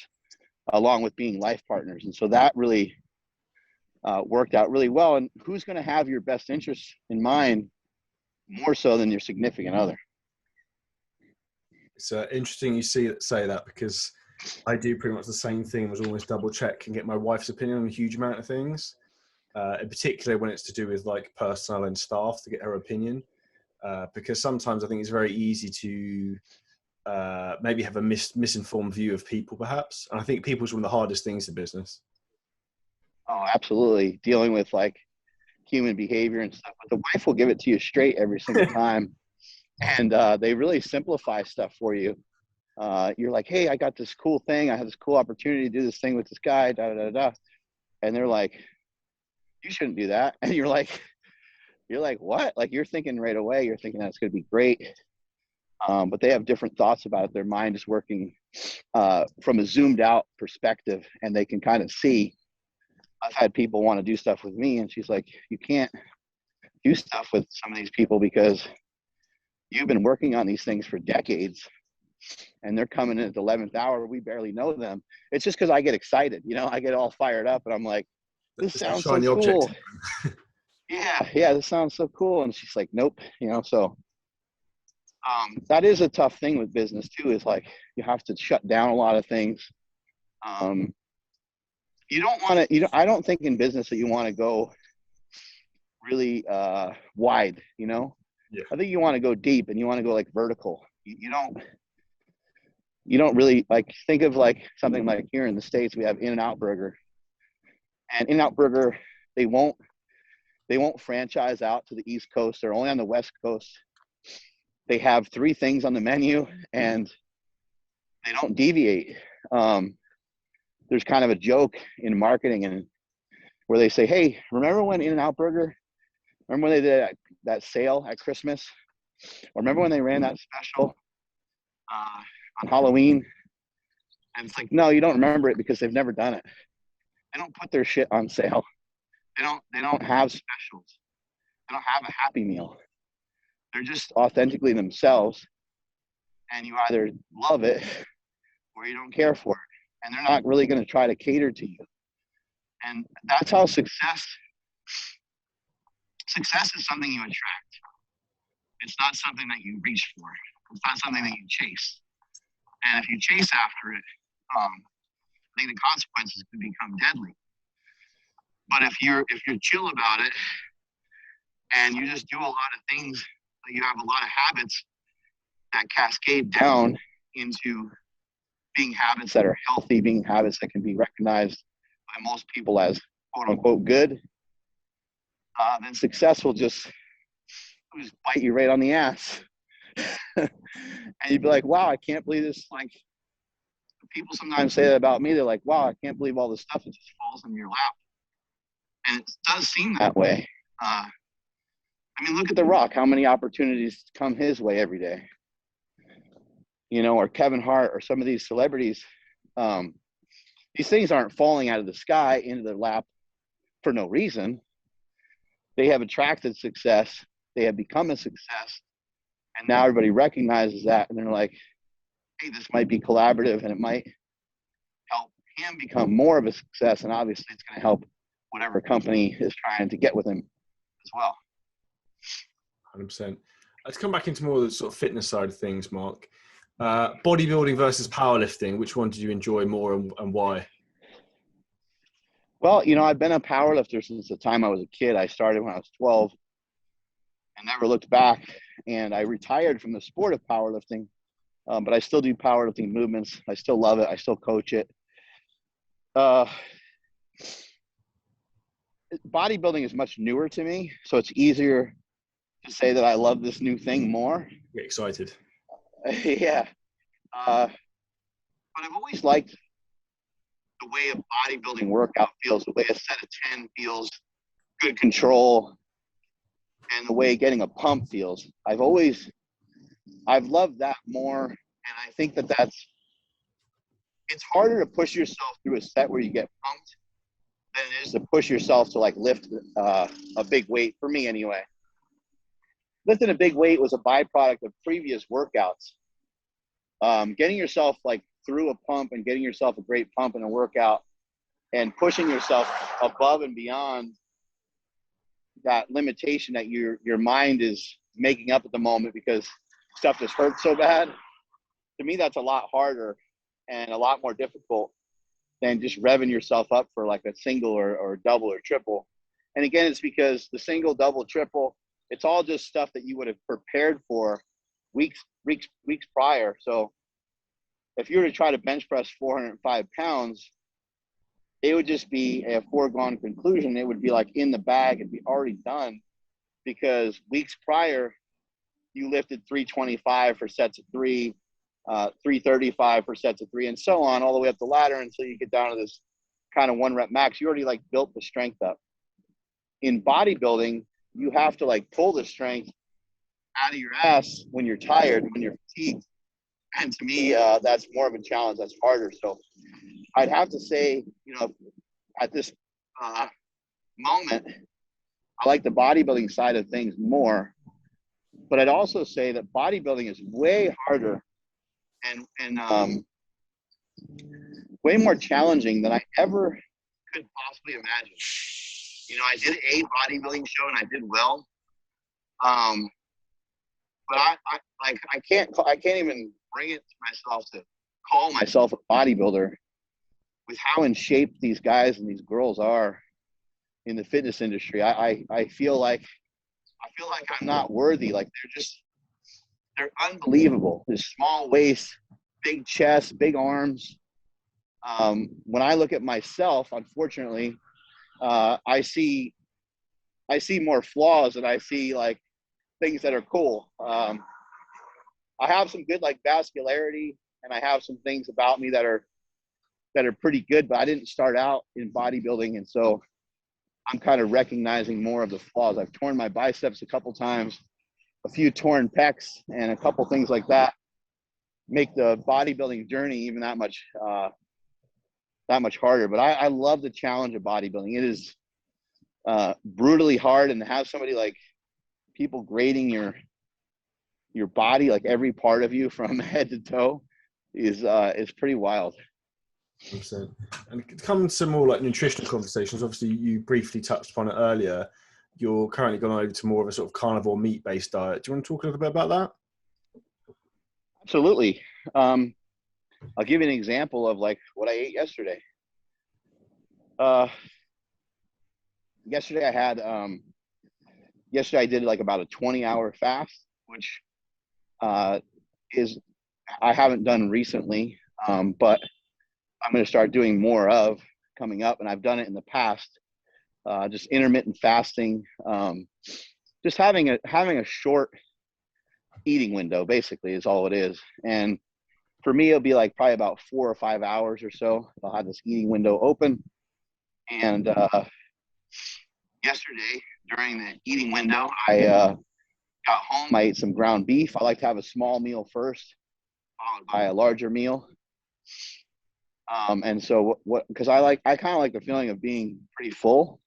along with being life partners. And so that really worked out really well. And who's going to have your best interests in mind more so than your significant other? It's interesting you say that, because I do pretty much the same thing. Was almost double check and get my wife's opinion on a huge amount of things, in particular when it's to do with like personnel and staff, to get her opinion, because sometimes I think it's very easy to maybe have a misinformed view of people, perhaps. And I think people is one of the hardest things in business. Oh, absolutely. Dealing with like human behavior and stuff, but the wife will give it to you straight every single time. And they really simplify stuff for you. You're like, hey, I got this cool thing. I have this cool opportunity to do this thing with this guy, da, da, da, da. And they're like, you shouldn't do that. And you're like, what? Like, you're thinking right away, you're thinking that's going to be great. But they have different thoughts about it. Their mind is working from a zoomed out perspective, and they can kind of see. I've had people want to do stuff with me, and she's like, you can't do stuff with some of these people because you've been working on these things for decades, and they're coming in at the 11th hour. We barely know them. It's just because I get excited, I get all fired up, and I'm like, this sounds so cool. Yeah, this sounds so cool. And she's like, nope, so that is a tough thing with business too, is like, you have to shut down a lot of things. You don't want to, I don't think in business that you want to go really wide, Yeah. I think you want to go deep, and you want to go like vertical. You don't really, like, think of like something like here in the States, we have In-N-Out Burger, and In-N-Out Burger, they won't franchise out to the East Coast. They're only on the West Coast. They have 3 things on the menu, and they don't deviate. There's kind of a joke in marketing, and where they say, hey, remember when In-N-Out Burger, remember when they did that sale at Christmas? Or remember when they ran that special on Halloween? And it's like, no, you don't remember it because they've never done it. They don't put their shit on sale. They don't have specials. They don't have a Happy Meal. They're just authentically themselves, and you either love it or you don't care for it. And they're not really going to try to cater to you. And that's how success is something you attract. It's not something that you reach for. It's not something that you chase. And if you chase after it, I think the consequences can become deadly. But if you're chill about it, and you just do a lot of things, you have a lot of habits that cascade down into being habits that are healthy, being habits that can be recognized by most people as quote unquote good, then success will just bite you right on the ass. And you'd be like, wow, I can't believe this. Like, people sometimes say that about me. They're like, wow, I can't believe all this stuff that just falls in your lap. And it does seem that way. I mean, look at The Rock, how many opportunities come his way every day, you know, or Kevin Hart, or some of these celebrities. These things aren't falling out of the sky into their lap for no reason. They have attracted success. They have become a success. And now everybody recognizes that. And they're like, hey, this might be collaborative, and it might help him become more of a success. And obviously it's going to help whatever company is trying to get with him as well. 100%. Let's come back into more of the sort of fitness side of things, Mark. Bodybuilding versus powerlifting, which one did you enjoy more, and why? Well, you know, I've been a powerlifter since the time I was a kid. I started when I was 12 and never looked back. And I retired from the sport of powerlifting, but I still do powerlifting movements. I still love it. I still coach it. Bodybuilding is much newer to me, so it's easier to say that I love this new thing more. Get excited. Yeah. But I've always liked the way a bodybuilding workout feels, the way a set of 10 feels, good control, and the way getting a pump feels. I've loved that more. And I think that it's harder to push yourself through a set where you get pumped than it is to push yourself to like lift a big weight, for me anyway. Lifting a big weight was a byproduct of previous workouts. Getting yourself like through a pump and getting yourself a great pump in a workout and pushing yourself above and beyond that limitation that your mind is making up at the moment because stuff just hurts so bad. To me, that's a lot harder and a lot more difficult than just revving yourself up for like a single or double or triple. And again, it's because the single, double, triple, it's all just stuff that you would have prepared for weeks prior. So if you were to try to bench press 405 pounds, it would just be a foregone conclusion. It would be like in the bag. It'd be already done because weeks prior, you lifted 325 for sets of 3, 335 for sets of 3, and so on, all the way up the ladder until you get down to this kind of 1 rep max. You already like built the strength up. In bodybuilding, you have to like pull the strength out of your ass when you're tired, when you're fatigued. And to me, that's more of a challenge. That's harder. So I'd have to say, you know, at this moment, I like the bodybuilding side of things more. But I'd also say that bodybuilding is way harder and way more challenging than I ever could possibly imagine. You know, I did a bodybuilding show and I did well. But I can't even bring it to myself to call myself a bodybuilder with how in shape these guys and these girls are in the fitness industry. I feel like I'm not worthy. Like they're unbelievable. There's small waist, big chest, big arms. When I look at myself, unfortunately, I see more flaws than I see like things that are cool. I have some good like vascularity, and I have some things about me that are pretty good, but I didn't start out in bodybuilding, and so I'm kind of recognizing more of the flaws. I've torn my biceps a couple times, a few torn pecs, and a couple things like that make the bodybuilding journey even that much harder. But I love the challenge of bodybuilding. It is brutally hard, and to have somebody like people grading your body, like every part of you from head to toe, is pretty wild. 100%. And to come to some more like nutritional conversations, obviously you briefly touched upon it earlier. You're currently gone over to more of a sort of carnivore meat-based diet. Do you want to talk a little bit about that? Absolutely. I'll give you an example of like what I ate yesterday. Yesterday I did like about a 20-hour fast, which I haven't done recently. but I'm going to start doing more of coming up, and I've done it in the past. Just intermittent fasting, just having a short eating window basically is all it is. And for me, it'll be like probably about 4 or 5 hours or so. I'll have this eating window open. And yesterday during the eating window, I got home. I ate some ground beef. I like to have a small meal first, followed by a larger meal. And so because I kind of like the feeling of being pretty full,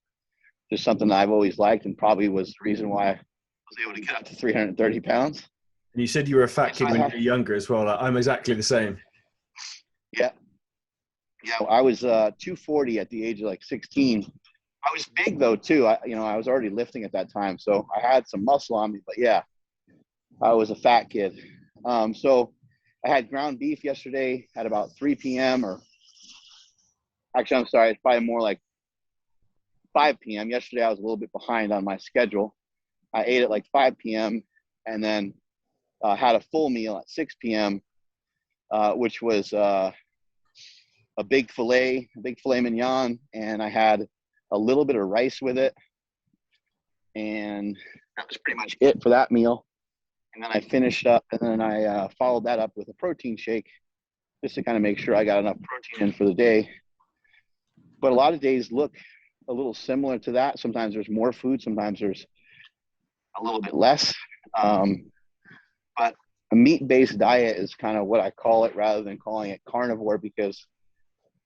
just something that I've always liked, and probably was the reason why I was able to get up to 330 pounds. And you said you were a fat kid when you were younger as well. Like, I'm exactly the same. Yeah. I was 240 at the age of like 16. I was big though too. I was already lifting at that time, so I had some muscle on me. But yeah, I was a fat kid. So I had ground beef yesterday at about 3 p.m. or actually, I'm sorry, it's probably more like 5 p.m. Yesterday, I was a little bit behind on my schedule. I ate at like 5 p.m. and then had a full meal at 6 p.m., which was a big filet mignon, and I had a little bit of rice with it. And that was pretty much it for that meal. And then I finished up, and then I followed that up with a protein shake just to kind of make sure I got enough protein in for the day. But a lot of days look a little similar to that. Sometimes there's more food, sometimes there's a little bit less. But a meat-based diet is kind of what I call it, rather than calling it carnivore, because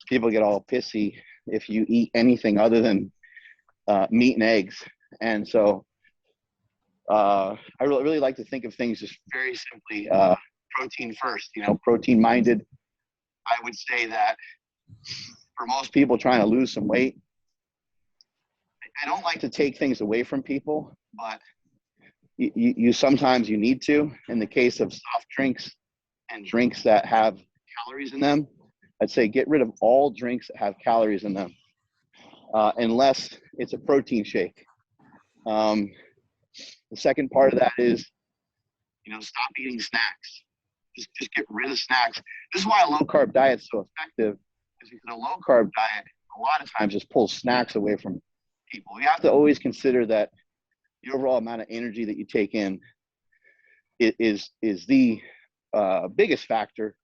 people get all pissy if you eat anything other than meat and eggs. And so I really like to think of things just very simply protein first, protein minded. I would say that for most people trying to lose some weight, I don't like to take things away from people, but you sometimes you need to. In the case of soft drinks and drinks that have calories in them, I'd say get rid of all drinks that have calories in them, unless it's a protein shake. The second part of that is, stop eating snacks. Just get rid of snacks. This is why a low carb diet is so effective, is because a low carb diet a lot of times just pulls snacks away from people. You have to always consider that the overall amount of energy that you take in is the biggest factor,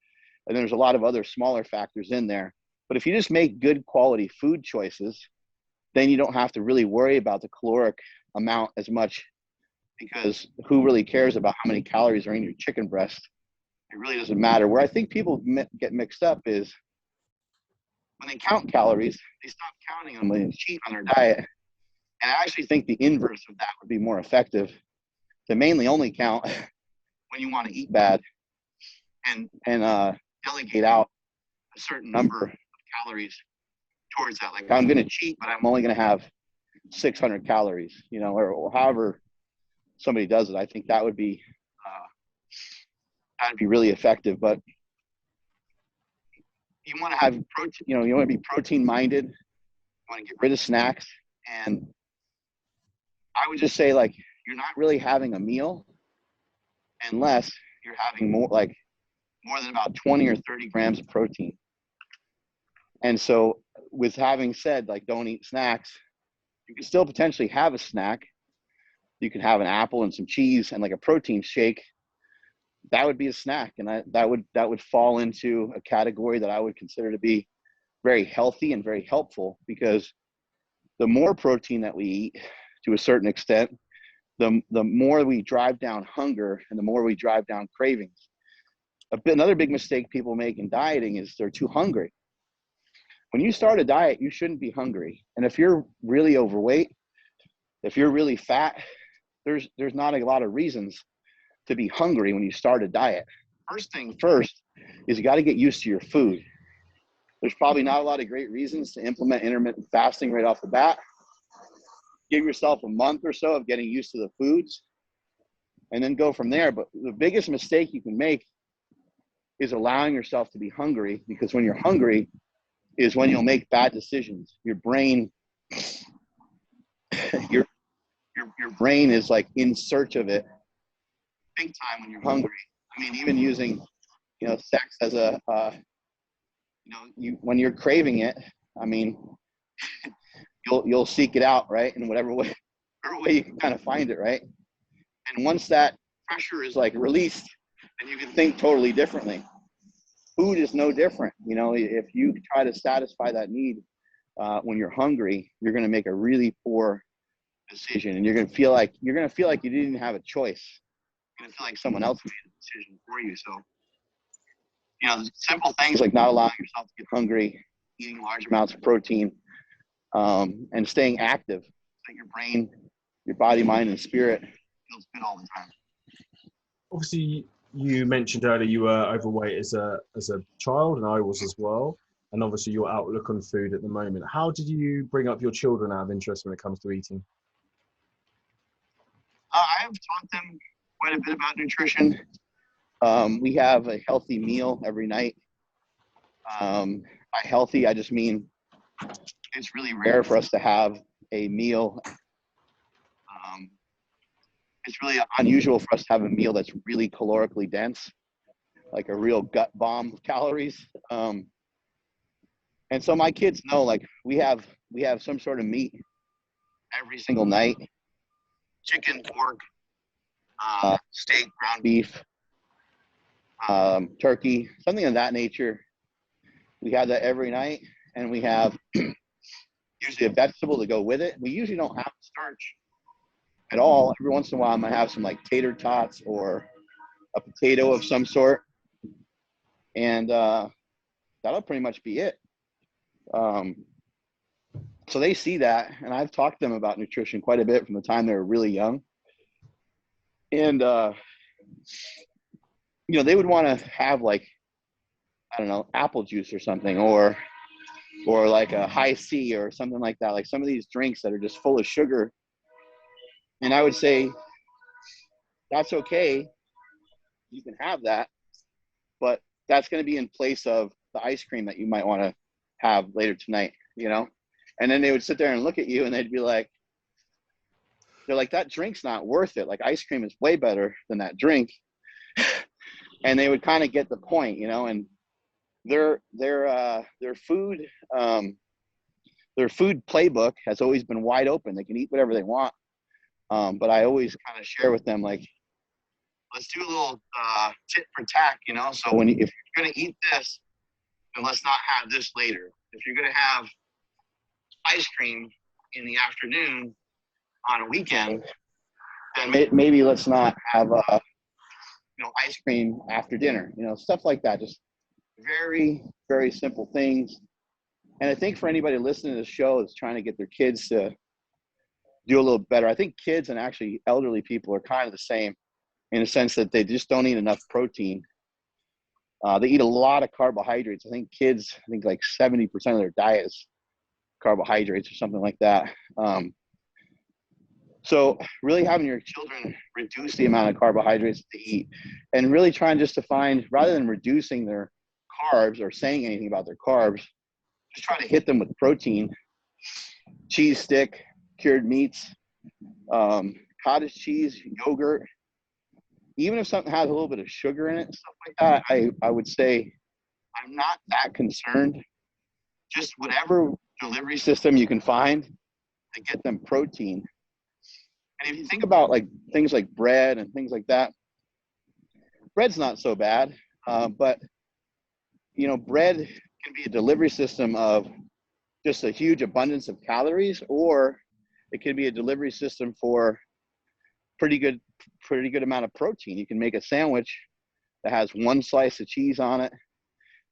and there's a lot of other smaller factors in there. But if you just make good quality food choices, then you don't have to really worry about the caloric amount as much, because who really cares about how many calories are in your chicken breast? It really doesn't matter. Where I think people get mixed up is when they count calories, they stop counting them when they cheat on their diet. And I actually think the inverse of that would be more effective, to mainly only count when you want to eat bad, and delegate out a certain number of calories towards that. Like, I'm going to cheat, but I'm only going to have 600 calories, or however somebody does it. I think that would be really effective. But you want to have protein, you want to be protein minded. You want to get rid of snacks. And I would just say, like, you're not really having a meal unless you're having more than about 20 or 30 grams of protein. And so with having said, like, don't eat snacks, you can still potentially have a snack. You can have an apple and some cheese and like a protein shake. That would be a snack. And that would fall into a category that I would consider to be very healthy and very helpful, because the more protein that we eat, to a certain extent, the more we drive down hunger and the more we drive down cravings. Another big mistake people make in dieting is they're too hungry. When you start a diet, you shouldn't be hungry. And if you're really overweight, if you're really fat, there's not a lot of reasons to be hungry when you start a diet. First thing first is you got to get used to your food. There's probably not a lot of great reasons to implement intermittent fasting right off the bat. Give yourself a month or so of getting used to the foods and then go from there. But the biggest mistake you can make is allowing yourself to be hungry, because when you're hungry is when you'll make bad decisions. Your brain, your brain is like in search of it big time when you're hungry. I mean, even using, sex as a when you're craving it, I mean, you'll seek it out, right? In whatever way you can kind of find it, right? And once that pressure is like released, then you can think totally differently. Food is no different. If you try to satisfy that need when you're hungry, you're going to make a really poor decision, and you're going to feel like you didn't even have a choice. You're going to feel like someone else made a decision for you. So, simple things like not allowing yourself to get hungry, eating large amounts of protein, and staying active, so that your brain, your body, mind, and spirit feels good all the time. Obviously, you mentioned earlier you were overweight as a child, and I was as well. And obviously your outlook on food at the moment. How did you bring up your children out of interest when it comes to eating? I've taught them quite a bit about nutrition. We have a healthy meal every night. By healthy, I just mean it's really rare for us to have a meal. It's really unusual for us to have a meal that's really calorically dense, like a real gut bomb of calories. And so my kids know, like, we have some sort of meat every single night: chicken, pork, steak, ground beef, turkey, something of that nature. We have that every night, and we have usually a vegetable to go with it. We usually don't have starch at all. Every once in a while, I might have some like tater tots or a potato of some sort, and that'll pretty much be it. So they see that, and I've talked to them about nutrition quite a bit from the time they were really young. And they would want to have, like, I don't know, apple juice or something, or like a high C or something like that, like some of these drinks that are just full of sugar. And I would say, that's okay, you can have that, but that's going to be in place of the ice cream that you might want to have later tonight, And then they would sit there and look at you, and they'd be like, that drink's not worth it. Like, ice cream is way better than that drink. And they would kind of get the point, and their food playbook has always been wide open. They can eat whatever they want. But I always kind of share with them, like, let's do a little tit for tat, So if you're going to eat this, then let's not have this later. If you're going to have ice cream in the afternoon on a weekend, then maybe let's not have ice cream after dinner, stuff like that. Just very, very simple things. And I think for anybody listening to the show that's trying to get their kids to do a little better, I think kids and actually elderly people are kind of the same, in a sense that they just don't eat enough protein. They eat a lot of carbohydrates. I think kids, like 70% of their diet is carbohydrates or something like that. So really having your children reduce the amount of carbohydrates they eat, and really trying just to find, rather than reducing their carbs or saying anything about their carbs, just try to hit them with protein, cheese stick, cured meats, cottage cheese, yogurt. Even if something has a little bit of sugar in it, stuff like that, I would say I'm not that concerned. Just whatever delivery system you can find to get them protein. And if you think about, like, things like bread and things like that, bread's not so bad, but bread can be a delivery system of just a huge abundance of calories, or it can be a delivery system for pretty good amount of protein. You can make a sandwich that has one slice of cheese on it,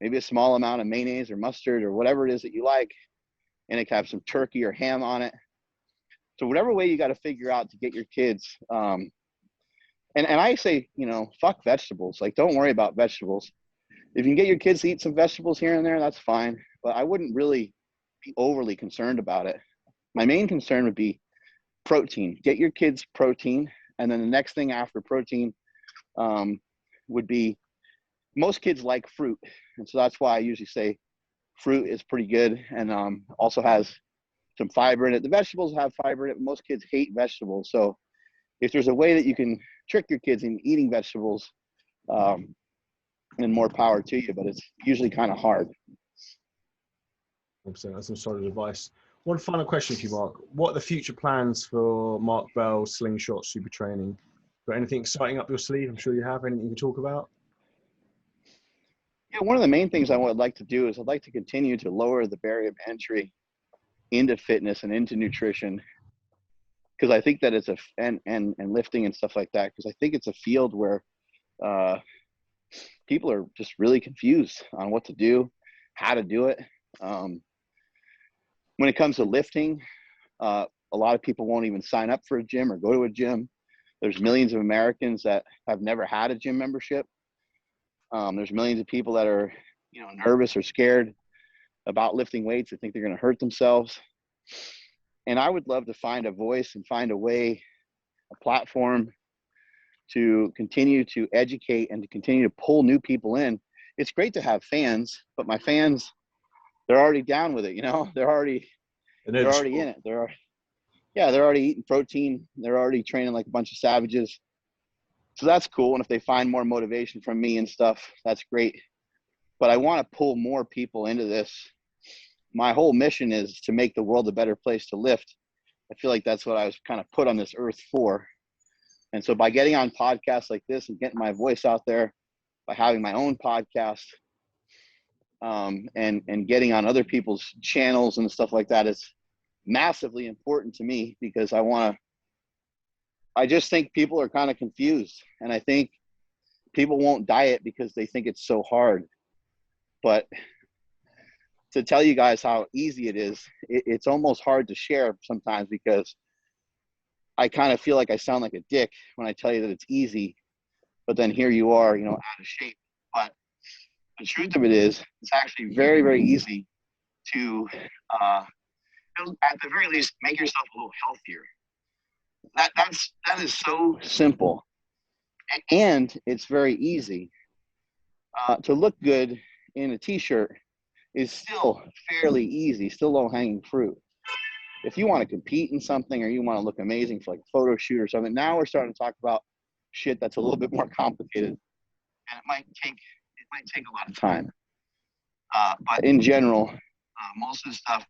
maybe a small amount of mayonnaise or mustard or whatever it is that you like, and it can have some turkey or ham on it. So whatever way you got to figure out to get your kids, and I say, fuck vegetables. Like, don't worry about vegetables. If you can get your kids to eat some vegetables here and there, that's fine. But I wouldn't really be overly concerned about it. My main concern would be protein. Get your kids protein. And then the next thing after protein would be, most kids like fruit. And so that's why I usually say fruit is pretty good, and also has some fiber in it. The vegetables have fiber in it, but most kids hate vegetables. So if there's a way that you can trick your kids into eating vegetables, then more power to you, but it's usually kind of hard. 100%. That's some solid advice. One final question for you, Mark. What are the future plans for Mark Bell Sling Shot Super Training? Got anything exciting up your sleeve? I'm sure you have. Anything you can talk about? Yeah, one of the main things I would like to do is I'd like to continue to lower the barrier of entry into fitness and into nutrition, because I think that it's and lifting and stuff like that, because I think it's a field where people are just really confused on what to do, how to do it. When it comes to lifting, a lot of people won't even sign up for a gym or go to a gym. There's millions of Americans that have never had a gym membership. There's millions of people that are, nervous or scared about lifting weights. They think they're going to hurt themselves. And I would love to find a voice and find a way, a platform to continue to educate and to continue to pull new people in. It's great to have fans, but my fans, they're already down with it. They're already in it. They're already eating protein. They're already training like a bunch of savages. So that's cool. And if they find more motivation from me and stuff, that's great. But I want to pull more people into this. My whole mission is to make the world a better place to lift. I feel like that's what I was kind of put on this earth for. And so by getting on podcasts like this and getting my voice out there, by having my own podcast, and getting on other people's channels and stuff like that is massively important to me, because I just think people are kind of confused, and I think people won't diet because they think it's so hard. But to tell you guys how easy it is, it's almost hard to share sometimes, because I kind of feel like I sound like a dick when I tell you that it's easy, but then here you are, out of shape. But the truth of it is, it's actually very, very easy to, at the very least, make yourself a little healthier. That is so simple, and it's very easy. To look good in a t-shirt is still fairly easy, still low-hanging fruit. If you want to compete in something, or you want to look amazing for like a photo shoot or something, now we're starting to talk about shit that's a little bit more complicated, and it might take a lot of time. But in general, most of the stuff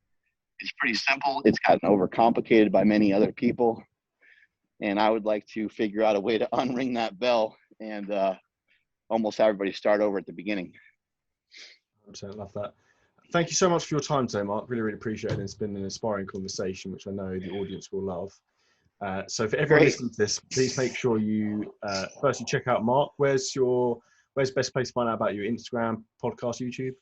is pretty simple. It's gotten overcomplicated by many other people, and I would like to figure out a way to unring that bell and almost have everybody start over at the beginning. 100%, love that. Thank you so much for your time today, Mark. Really, really appreciate it. It's been an inspiring conversation, which I know the audience will love. So for everyone listening to this, please make sure you firstly check out Mark. Where's the best place to find out about you? Instagram, podcast, YouTube?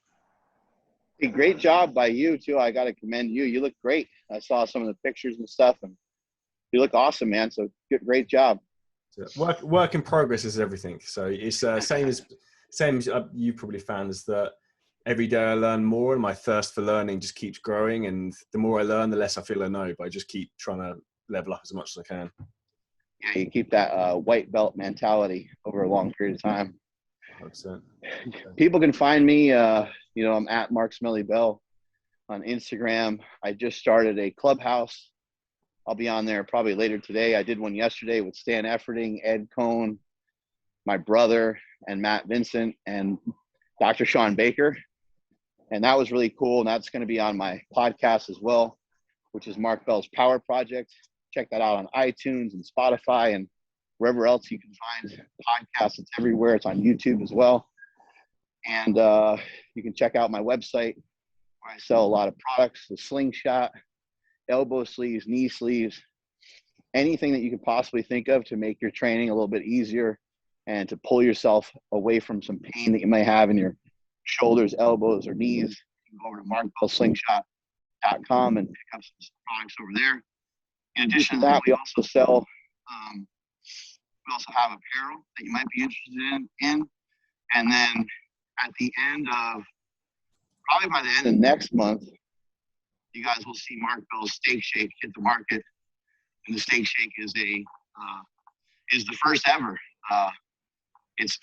Hey, great job by you too. I got to commend you. You look great. I saw some of the pictures and stuff, and you look awesome, man. So great job. Work in progress is everything. So it's same as you probably found, is that every day I learn more, and my thirst for learning just keeps growing. And the more I learn, the less I feel I know, but I just keep trying to level up as much as I can. Yeah, you keep that white belt mentality over a long period of time. 100%. People can find me, I'm at Mark Smelly Bell on Instagram. I just started a clubhouse. I'll be on there probably later today. I did one yesterday with Stan Efferding, Ed Cohn, my brother, and Matt Vincent, and Dr. Sean Baker. And that was really cool. And that's going to be on my podcast as well, which is Mark Bell's Power Project. Check that out on iTunes and Spotify and wherever else you can find podcasts. It's everywhere. It's on YouTube as well. And you can check out my website, where I sell a lot of products: the Sling Shot, elbow sleeves, knee sleeves, anything that you could possibly think of to make your training a little bit easier and to pull yourself away from some pain that you may have in your shoulders, elbows, or knees. You can go over to markbellslingshot.com and pick up some products over there. In addition to that, we also sell, we also have apparel that you might be interested in. And then at the end of, probably by the end of next month, you guys will see Mark Bell's Steak Shake hit the market. And the Steak Shake is the first ever. It's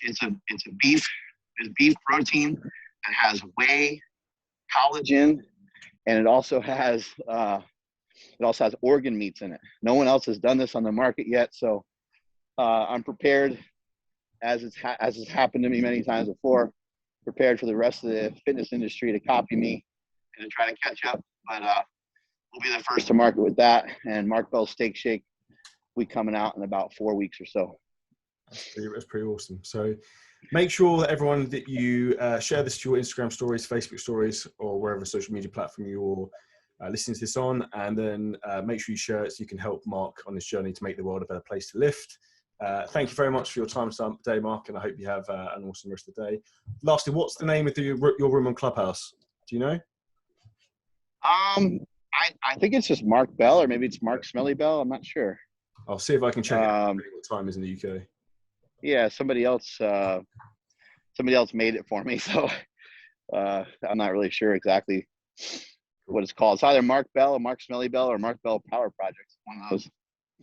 beef protein that has whey, collagen, and it also has organ meats in it. No one else has done this on the market yet, so I'm prepared, as it's happened to me many times before, prepared for the rest of the fitness industry to copy me going to try to catch up, but we'll be the first to market with that. And Mark Bell's Steak Shake will be coming out in about 4 weeks or so. That's pretty awesome. So make sure that everyone that you share this to your Instagram stories, Facebook stories, or wherever social media platform you're listening to this on, and then make sure you share it so you can help Mark on this journey to make the world a better place to lift. Thank you very much for your time today, Mark, and I hope you have an awesome rest of the day. Lastly, what's the name of your room on Clubhouse? Do you know? I think it's just Mark Bell, or maybe it's Mark Smelly Bell. I'm not sure. I'll see if I can check what time is in the UK. Yeah, somebody else made it for me, so I'm not really sure exactly what it's called. It's either Mark Bell or Mark Smelly Bell or Mark Bell Power Project. One of those.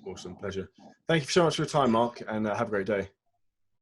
Awesome. Pleasure. Thank you so much for your time, Mark, and have a great day.